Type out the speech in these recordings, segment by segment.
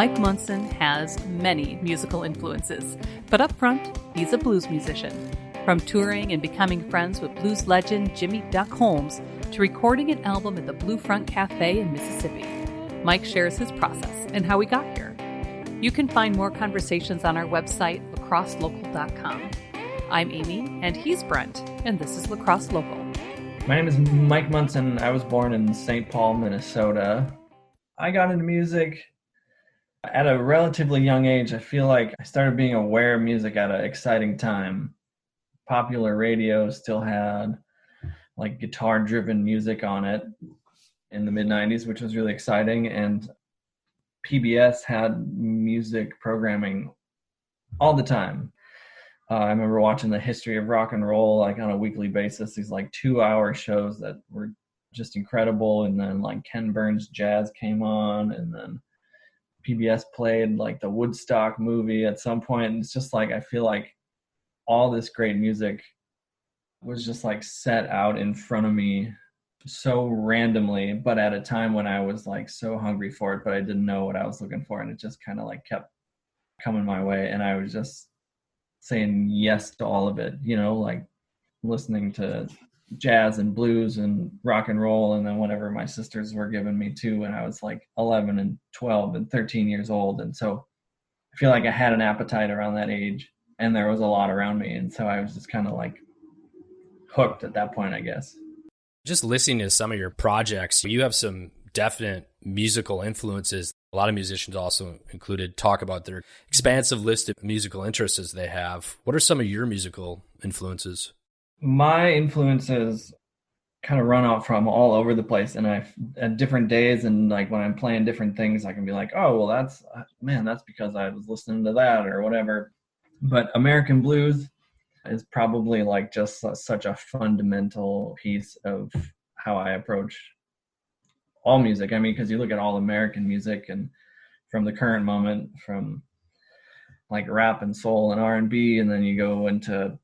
Mike Munson has many musical influences, but up front, he's a blues musician. From touring and becoming friends with blues legend Jimmy Duck Holmes to recording an album at the Blue Front Cafe in Mississippi, Mike shares his process and how he got here. You can find more conversations on our website, lacrosselocal.com. I'm Amy, and he's Brent, and this is Lacrosse Local. My name is Mike Munson. I was born in St. Paul, Minnesota. I got into music at a relatively young age. I feel like I started being aware of music at an exciting time. Popular radio still had like guitar-driven music on it in the mid-90s, which was really exciting. And PBS had music programming all the time. I remember watching the history of rock and roll like on a weekly basis, these like 2-hour shows that were just incredible. And then like Ken Burns Jazz came on, and then PBS played like the Woodstock movie at some point. And it's just like, I feel like all this great music was just like set out in front of me so randomly, but at a time when I was like so hungry for it, but I didn't know what I was looking for. And it just kind of like kept coming my way. And I was just saying yes to all of it, you know, like listening to jazz and blues and rock and roll. And then whatever my sisters were giving me too when I was like 11 and 12 and 13 years old. And so I feel like I had an appetite around that age, and there was a lot around me. And so I was just kind of like hooked at that point, I guess. Just listening to some of your projects, you have some definite musical influences. A lot of musicians also included talk about their expansive list of musical interests they have. What are some of your musical influences? My influences kind of run out from all over the place, and I at different days, and like when I'm playing different things, I can be like, oh, well, that's because I was listening to that or whatever. But American blues is probably like just such a fundamental piece of how I approach all music. I mean, because you look at all American music, and from the current moment, from like rap and soul and R&B, and then you go into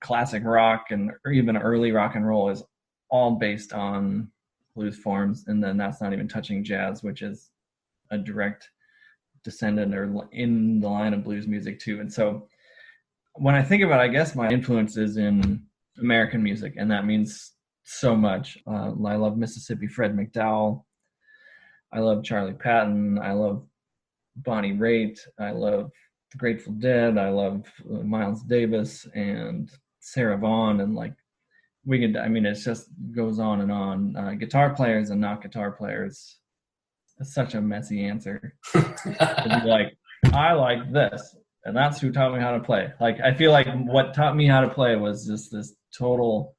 classic rock and or even early rock and roll, is all based on blues forms. And then that's not even touching jazz, which is a direct descendant or in the line of blues music too. And so when I think about, I guess my influence is in American music, and that means so much. I love Mississippi Fred McDowell. I love Charlie Patton. I love Bonnie Raitt. I love the Grateful Dead. I love Miles Davis and Sarah Vaughan, and like it just goes on and on. Guitar players and not guitar players. It's such a messy answer. To be like, I like this, and that's who taught me how to play. Like, I feel like what taught me how to play was just this total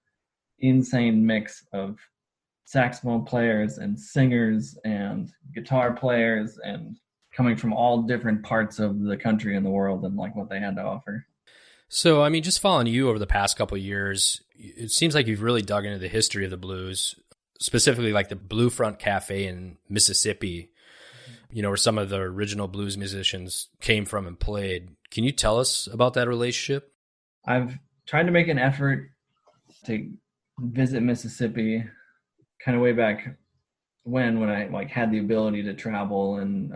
insane mix of saxophone players and singers and guitar players, and coming from all different parts of the country and the world, and like what they had to offer. So, I mean, just following you over the past couple of years, it seems like you've really dug into the history of the blues, specifically like the Blue Front Cafe in Mississippi, you know, where some of the original blues musicians came from and played. Can you tell us about that relationship? I've tried to make an effort to visit Mississippi kind of way back when I like had the ability to travel and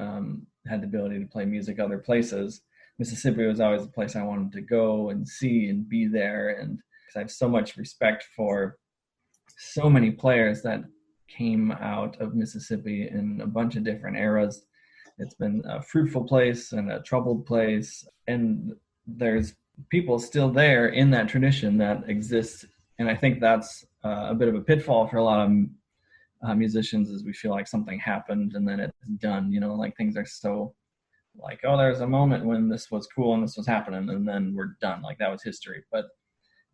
had the ability to play music other places. Mississippi was always a place I wanted to go and see and be there. And because I have so much respect for so many players that came out of Mississippi in a bunch of different eras. It's been a fruitful place and a troubled place. And there's people still there in that tradition that exists. And I think that's a bit of a pitfall for a lot of musicians, is we feel like something happened and then it's done, you know, like things are so like, oh, there's a moment when this was cool and this was happening and then we're done. Like that was history. But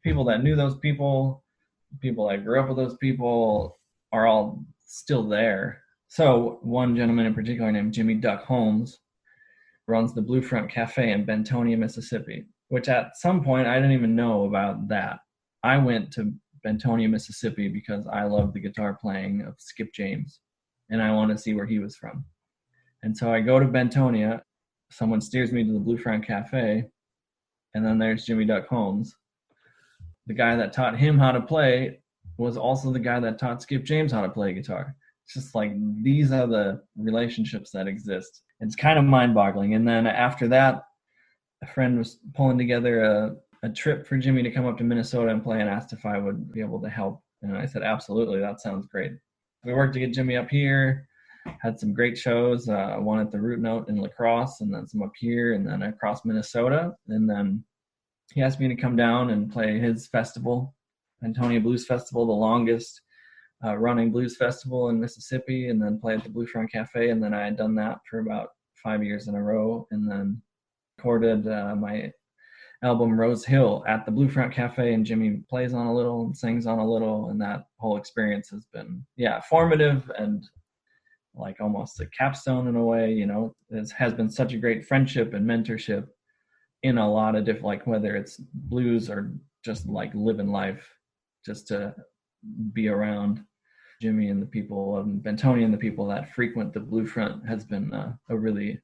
people that knew those people that grew up with those people are all still there. So one gentleman in particular named Jimmy Duck Holmes runs the Blue Front Cafe in Bentonia, Mississippi, which at some point I didn't even know about that. I went to Bentonia, Mississippi because I love the guitar playing of Skip James and I want to see where he was from. And so I go to Bentonia, someone steers me to the Blue Front Cafe, and then there's Jimmy Duck Holmes. The guy that taught him how to play was also the guy that taught Skip James how to play guitar. It's just like, these are the relationships that exist. It's kind of mind-boggling. And then after that, a friend was pulling together a trip for Jimmy to come up to Minnesota and play, and asked if I would be able to help. And I said, absolutely, that sounds great. We worked to get Jimmy up here, had some great shows, one at the Root Note in La Crosse, and then some up here, and then across Minnesota. And then he asked me to come down and play his festival, Antonia Blues Festival, the longest running blues festival in Mississippi, and then play at the Blue Front Cafe. And then I had done that for about 5 years in a row, and then recorded my album Rose Hill at the Blue Front Cafe, and Jimmy plays on a little and sings on a little, and that whole experience has been formative and like almost a capstone in a way. It has been such a great friendship and mentorship in a lot of different, like whether it's blues or just like living life, just to be around Jimmy and the people of Bentonia and the people that frequent the Blue Front has been a really,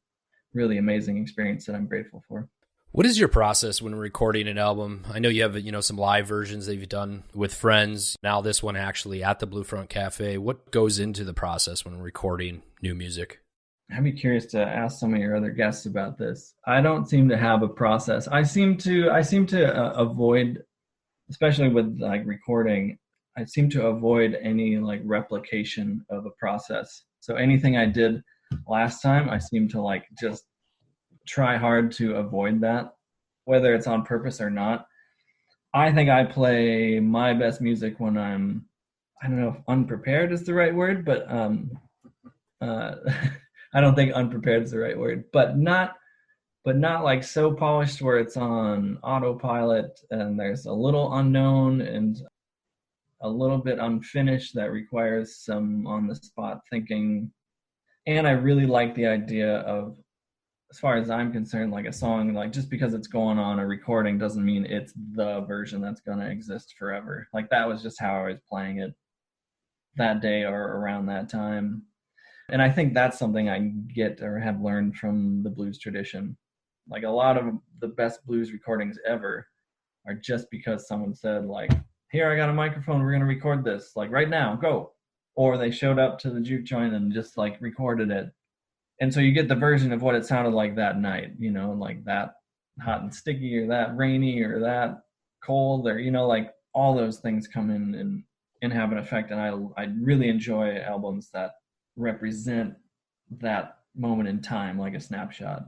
really amazing experience that I'm grateful for. What is your process when recording an album? I know you have, some live versions that you've done with friends. Now this one actually at the Blue Front Cafe. What goes into the process when recording new music? I'd be curious to ask some of your other guests about this. I don't seem to have a process. I seem to avoid, especially with like recording, I seem to avoid any like replication of a process. So anything I did last time, I seem to like just try hard to avoid that, whether it's on purpose or not. I think I play my best music when I don't know if unprepared is the right word, but I don't think unprepared is the right word, but not like so polished where it's on autopilot and there's a little unknown and a little bit unfinished that requires some on the spot thinking. And I really like the idea of, as far as I'm concerned, like a song, like just because it's going on a recording doesn't mean it's the version that's going to exist forever. Like that was just how I was playing it that day or around that time. And I think that's something I get or have learned from the blues tradition. Like a lot of the best blues recordings ever are just because someone said like, here, I got a microphone, we're going to record this, like right now, go. Or they showed up to the juke joint and just like recorded it. And so you get the version of what it sounded like that night, like that hot and sticky or that rainy or that cold or, like all those things come in and have an effect. And I really enjoy albums that represent that moment in time, like a snapshot.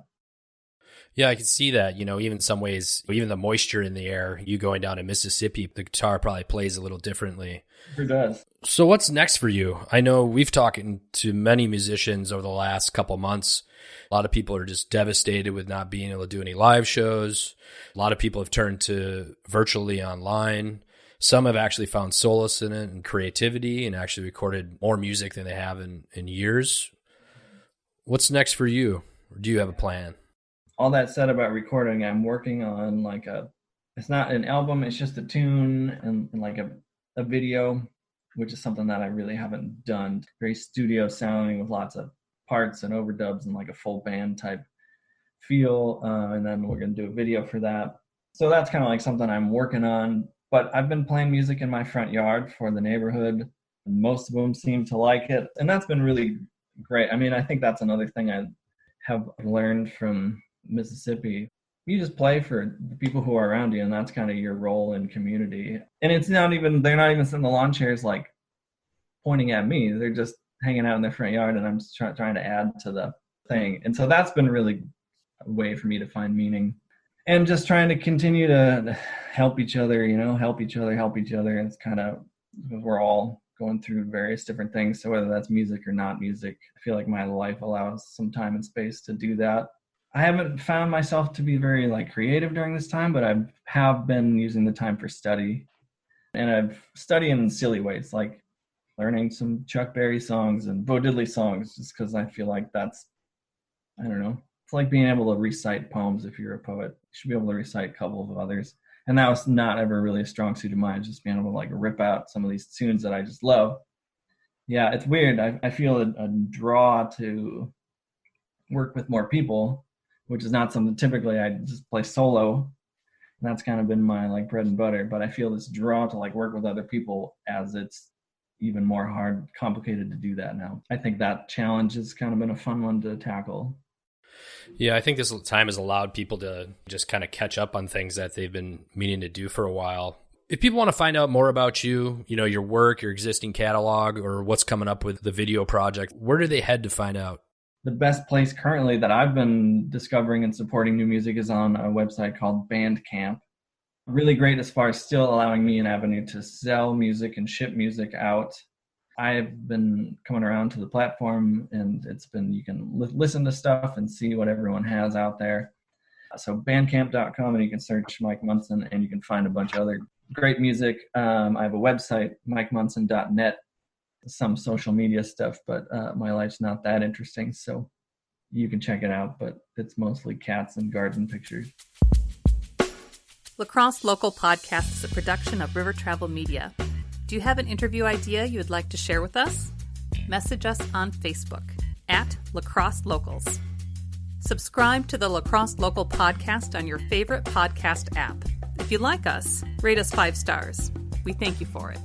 Yeah, I can see that, even some ways, even the moisture in the air, you going down to Mississippi, the guitar probably plays a little differently. It does. So what's next for you? I know we've talked to many musicians over the last couple months. A lot of people are just devastated with not being able to do any live shows. A lot of people have turned to virtually online. Some have actually found solace in it and creativity and actually recorded more music than they have in years. What's next for you? Or do you have a plan? All that said about recording, I'm working on like it's not an album, it's just a tune and like a video, which is something that I really haven't done. Very studio sounding with lots of parts and overdubs and like a full band type feel. And then we're going to do a video for that. So that's kind of like something I'm working on. But I've been playing music in my front yard for the neighborhood. And most of them seem to like it. And that's been really great. I mean, I think that's another thing I have learned from Mississippi. You just play for the people who are around you, and that's kind of your role in community. And it's not even, they're not even sitting in the lawn chairs like pointing at me. They're just hanging out in their front yard, and I'm just trying to add to the thing. And so that's been really a way for me to find meaning. And just trying to continue to help each other, help each other. It's kind of, we're all going through various different things. So whether that's music or not music, I feel like my life allows some time and space to do that. I haven't found myself to be very like creative during this time, but I have been using the time for study. And I've studied in silly ways, like learning some Chuck Berry songs and Bo Diddley songs, just because I feel like that's, I don't know, it's like being able to recite poems if you're a poet. You should be able to recite a couple of others. And that was not ever really a strong suit of mine, just being able to like rip out some of these tunes that I just love. Yeah, it's weird. I feel a draw to work with more people, which is not something typically I just play solo. And that's kind of been my like bread and butter. But I feel this draw to like work with other people as it's even more complicated to do that now. I think that challenge has kind of been a fun one to tackle. Yeah, I think this time has allowed people to just kind of catch up on things that they've been meaning to do for a while. If people want to find out more about you, your work, your existing catalog, or what's coming up with the video project, where do they head to find out? The best place currently that I've been discovering and supporting new music is on a website called Bandcamp. Really great as far as still allowing me an avenue to sell music and ship music out. I've been coming around to the platform, and you can listen to stuff and see what everyone has out there. So bandcamp.com, and you can search Mike Munson, and you can find a bunch of other great music. I have a website, mikemunson.net, some social media stuff, but my life's not that interesting, so you can check it out, but it's mostly cats and garden pictures. La Crosse Local Podcast is a production of River Travel Media. Do you have an interview idea you would like to share with us? Message us on Facebook at La Crosse Locals. Subscribe to the La Crosse Local Podcast on your favorite podcast app. If you like us, rate us 5 stars. We thank you for it.